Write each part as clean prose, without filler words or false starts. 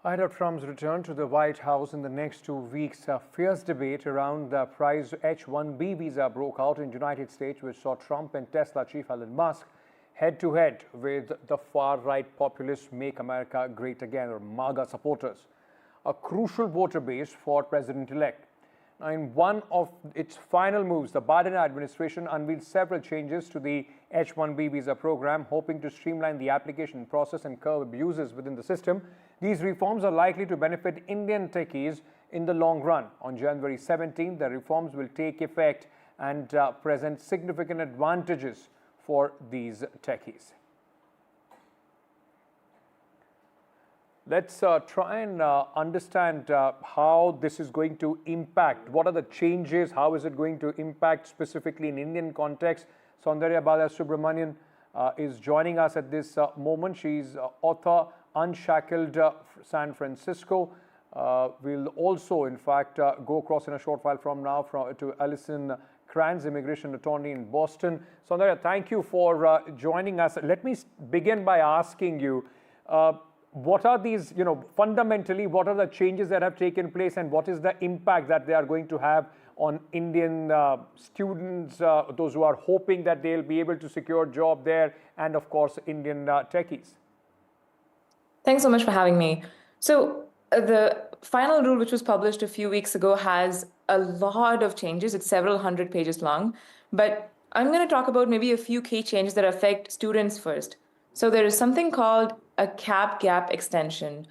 Ahead of Trump's return to the White House in the next 2 weeks, a fierce debate around the prized H-1B visa broke out in the United States, which saw Trump and Tesla chief Elon Musk head-to-head with the far-right populist Make America Great Again, or MAGA supporters, a crucial voter base for President-elect. Now, in one of its final moves, the Biden administration unveiled several changes to the H-1B visa program, hoping to streamline the application process and curb abuses within the system. These reforms are likely to benefit Indian techies in the long run. On January 17, the reforms will take effect and present significant advantages for these techies. Let's try and understand how this is going to impact. What are the changes? How is it going to impact specifically in Indian context? Soundarya Balasubramanian is joining us at this moment. She's author, Unshackled San Francisco. We'll also, in fact, go across in a short while from now to Alison Kranz, immigration attorney in Boston. Soundarya, thank you for joining us. Let me begin by asking you, what are these, fundamentally, what are the changes that have taken place and what is the impact that they are going to have on Indian students, those who are hoping that they'll be able to secure a job there, and of course, Indian techies? Thanks so much for having me. So the final rule, which was published a few weeks ago, has a lot of changes. It's several hundred pages long, but I'm going to talk about maybe a few key changes that affect students first. So there is something called a cap gap extension.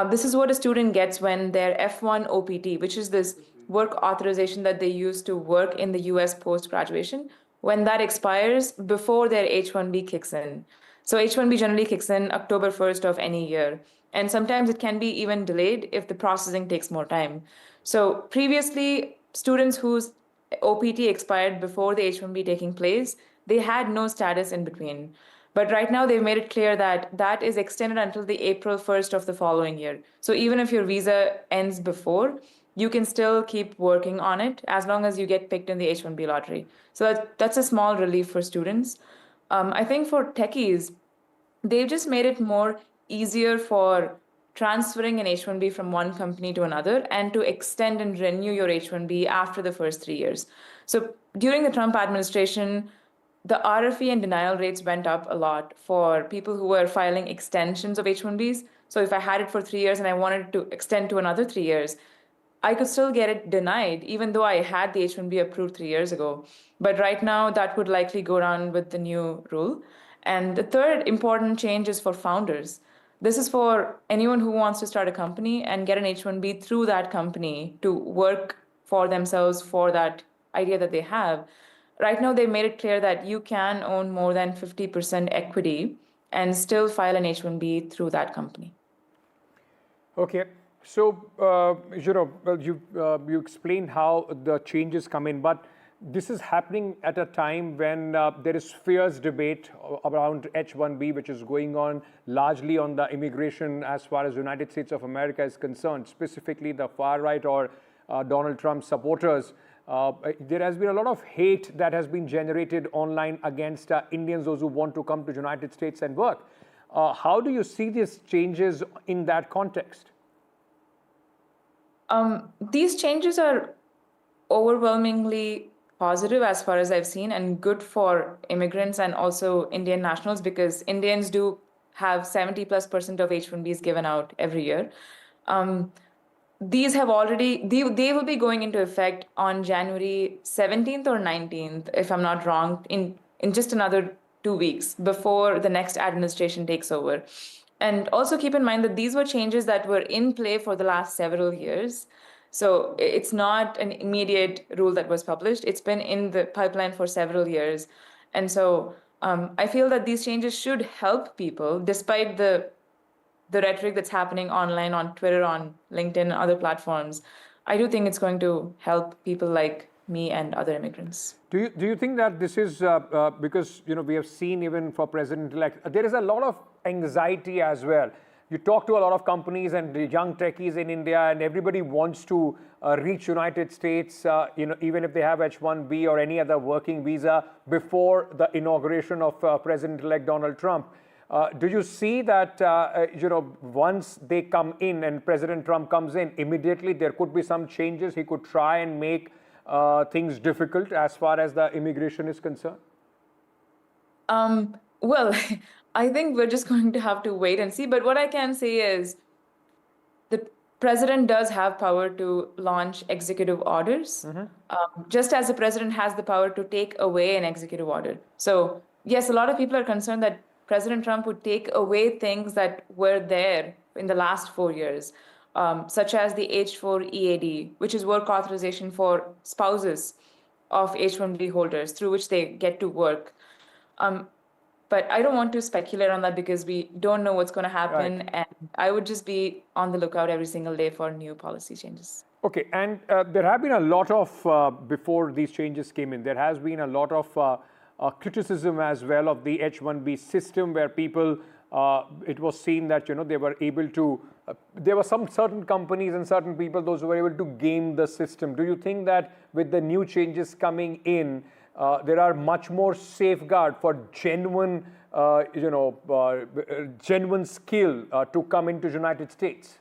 This is what a student gets when their F1 OPT, which is this work authorization that they use to work in the US post-graduation, when that expires before their H-1B kicks in. So H-1B generally kicks in October 1st of any year. And sometimes it can be even delayed if the processing takes more time. So previously, students whose OPT expired before the H-1B taking place, they had no status in between. But right now, they've made it clear that that is extended until the April 1st of the following year. So even if your visa ends before, you can still keep working on it as long as you get picked in the H-1B lottery. So that's a small relief for students. I think for techies, they've just made it more easier for transferring an H-1B from one company to another and to extend and renew your H-1B after the first 3 years. So during the Trump administration, the RFE and denial rates went up a lot for people who were filing extensions of H-1Bs. So if I had it for 3 years and I wanted to extend to another 3 years, I could still get it denied, even though I had the H-1B approved 3 years ago. But right now, that would likely go down with the new rule. And the third important change is for founders. This is for anyone who wants to start a company and get an H-1B through that company to work for themselves for that idea that they have. Right now, they've made it clear that you can own more than 50% equity and still file an H-1B through that company. Okay. So, you explained how the changes come in, but this is happening at a time when there is fierce debate around H-1B, which is going on largely on the immigration as far as the United States of America is concerned, specifically the far right or Donald Trump supporters. There has been a lot of hate that has been generated online against Indians, those who want to come to the United States and work. How do you see these changes in that context? These changes are overwhelmingly positive as far as I've seen and good for immigrants and also Indian nationals, because Indians do have 70+% of H-1Bs given out every year. These have already, they will be going into effect on January 17th or 19th, if I'm not wrong, in just another 2 weeks before the next administration takes over. And also keep in mind that these were changes that were in play for the last several years. So it's not an immediate rule that was published. It's been in the pipeline for several years. And so I feel that these changes should help people, despite the rhetoric that's happening online, on Twitter, on LinkedIn, other platforms. I do think it's going to help people like me and other immigrants. Do you think that this is because we have seen even for President-elect, there is a lot of anxiety as well. You talk to a lot of companies and the young techies in India, and everybody wants to reach United States, even if they have H-1B or any other working visa before the inauguration of President-elect Donald Trump. Do you see that, once they come in and President Trump comes in, immediately there could be some changes? He could try and make things difficult as far as the immigration is concerned? Well, I think we're just going to have to wait and see. But what I can say is the president does have power to launch executive orders, just as the president has the power to take away an executive order. So, yes, a lot of people are concerned that President Trump would take away things that were there in the last 4 years, such as the H-4 EAD, which is work authorization for spouses of H-1B holders, through which they get to work. But I don't want to speculate on that because we don't know what's going to happen. Right. And I would just be on the lookout every single day for new policy changes. Okay, and there have been a lot of, before these changes came in, there has been a lot of criticism as well of the H-1B system, where people, it was seen that, they were able to, there were some certain companies and certain people, those who were able to game the system. Do you think that with the new changes coming in, there are much more safeguard for genuine, genuine skill to come into the United States?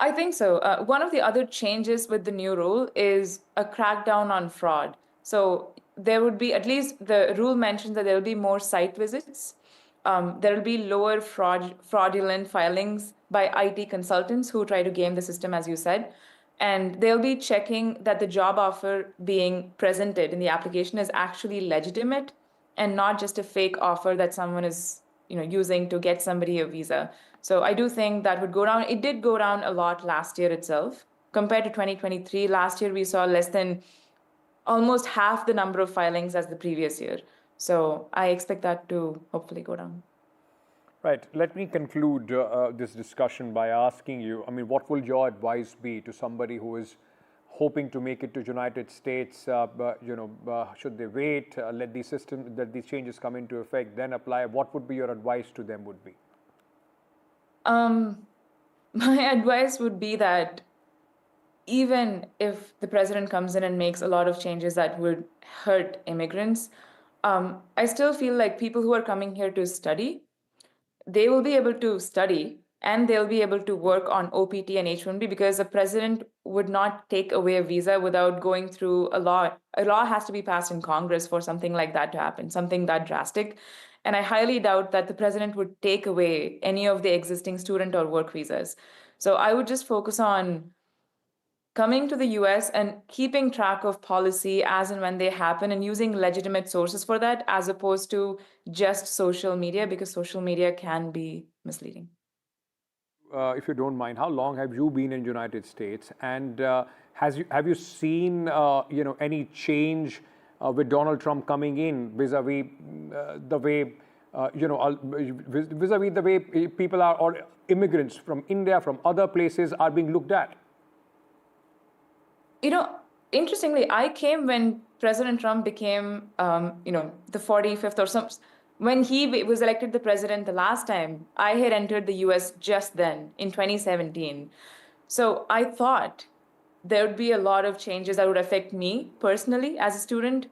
I think so. One of the other changes with the new rule is a crackdown on fraud. So there would be, at least the rule mentions that there will be more site visits. There will be lower fraudulent filings by IT consultants who try to game the system, as you said. And they'll be checking that the job offer being presented in the application is actually legitimate and not just a fake offer that someone is, using to get somebody a visa. So I do think that would go down. It did go down a lot last year itself. Compared to 2023, last year we saw less than almost half the number of filings as the previous year. So I expect that to hopefully go down. Right. Let me conclude this discussion by asking you, what will your advice be to somebody who is hoping to make it to United States? Should they wait, let these changes come into effect, then apply? What would be your advice to them would be? My advice would be that even if the president comes in and makes a lot of changes that would hurt immigrants, I still feel like people who are coming here to study, they will be able to study and they'll be able to work on OPT and H-1B because the president would not take away a visa without going through a law. A law has to be passed in Congress for something like that to happen, something that drastic. And I highly doubt that the president would take away any of the existing student or work visas. So I would just focus on coming to the US and keeping track of policy as and when they happen and using legitimate sources for that, as opposed to just social media, because social media can be misleading. If you don't mind, how long have you been in the United States? And have you seen any change with Donald Trump coming in vis-a-vis the way vis-a-vis the way people are, or immigrants from India, from other places, are being looked at? Interestingly, I came when President Trump became, the 45th or some. When he was elected the president the last time, I had entered the US just then in 2017. So I thought there would be a lot of changes that would affect me personally as a student.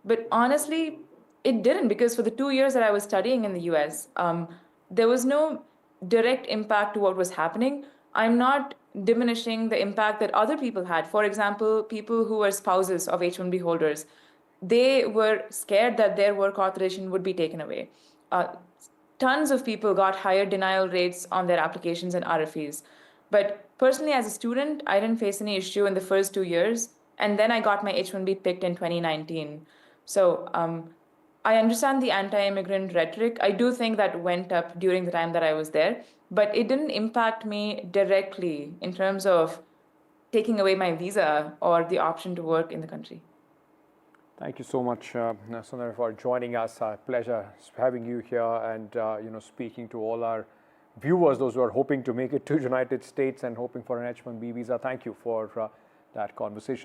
But honestly, it didn't, because for the 2 years that I was studying in the US, there was no direct impact to what was happening. I'm not diminishing the impact that other people had. For example, people who were spouses of H-1B holders, they were scared that their work authorization would be taken away. Tons of people got higher denial rates on their applications and RFEs. But personally, as a student, I didn't face any issue in the first 2 years. And then I got my H-1B picked in 2019. So I understand the anti-immigrant rhetoric. I do think that went up during the time that I was there, but it didn't impact me directly in terms of taking away my visa or the option to work in the country. Thank you so much, Sundari, for joining us. Pleasure having you here and speaking to all our viewers, those who are hoping to make it to the United States and hoping for an H-1B visa. Thank you for that conversation.